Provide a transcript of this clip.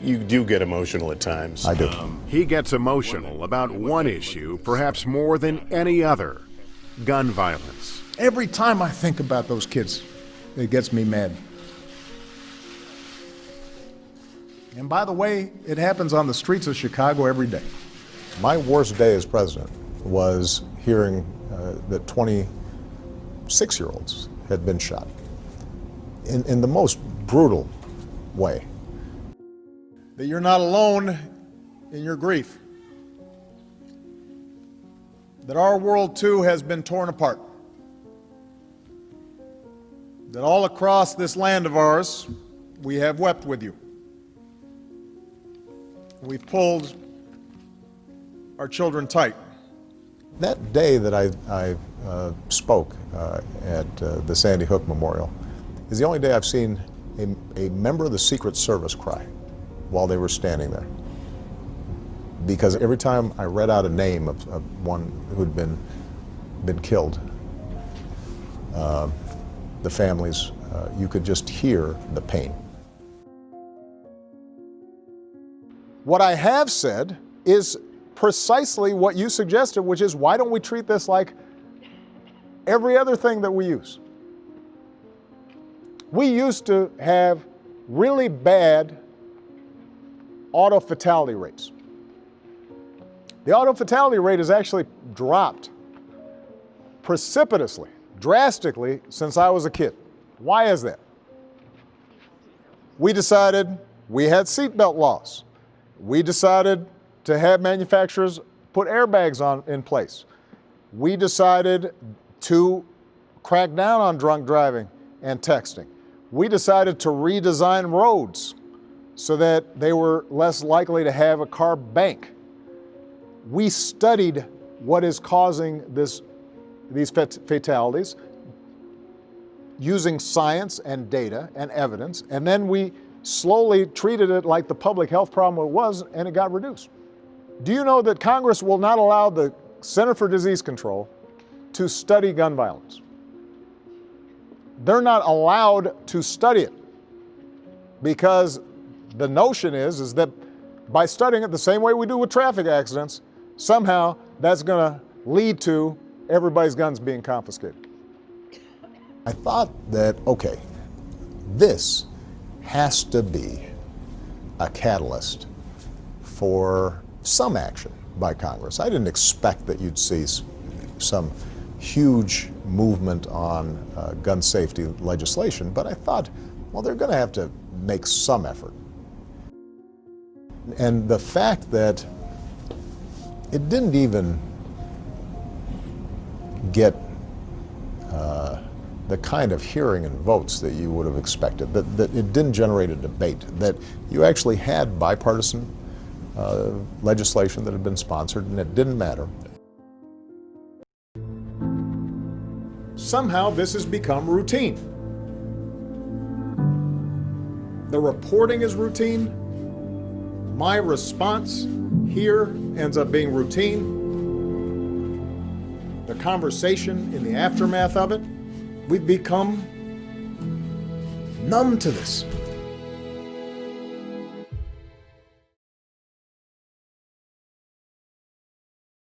you do get emotional at times. I do. He gets emotional about one issue, perhaps more than any other: gun violence. Every time I think about those kids, it gets me mad. And by the way, it happens on the streets of Chicago every day. My worst day as president was hearing that 26-year-olds had been shot in the most brutal way. That you're not alone in your grief. That our world too has been torn apart. That all across this land of ours, we have wept with you. We've pulled our children tight. That day that I spoke at the Sandy Hook Memorial is the only day I've seen a member of the Secret Service cry while they were standing there. Because every time I read out a name of one who'd been killed, the families, you could just hear the pain. What I have said is precisely what you suggested, which is, why don't we treat this like every other thing that we use? We used to have really bad auto fatality rates. The auto fatality rate has actually dropped precipitously, drastically, since I was a kid. Why is that? We decided we had seatbelt laws. We decided to have manufacturers put airbags in place. We decided to crack down on drunk driving and texting. We decided to redesign roads so that they were less likely to have a car bank. We studied what is causing these fatalities using science and data and evidence, and then we slowly treated it like the public health problem it was, and it got reduced. Do you know that Congress will not allow the Center for Disease Control to study gun violence? They're not allowed to study it because the notion is that by studying it the same way we do with traffic accidents, somehow that's going to lead to everybody's guns being confiscated. I thought that, okay, this has to be a catalyst for some action by Congress. I didn't expect that you'd see some huge movement on gun safety legislation, but I thought, well, they're going to have to make some effort. And the fact that it didn't even get the kind of hearing and votes that you would have expected, that it didn't generate a debate, that you actually had bipartisan legislation that had been sponsored, and it didn't matter. Somehow this has become routine. The reporting is routine. My response here ends up being routine. The conversation in the aftermath of it, we've become numb to this.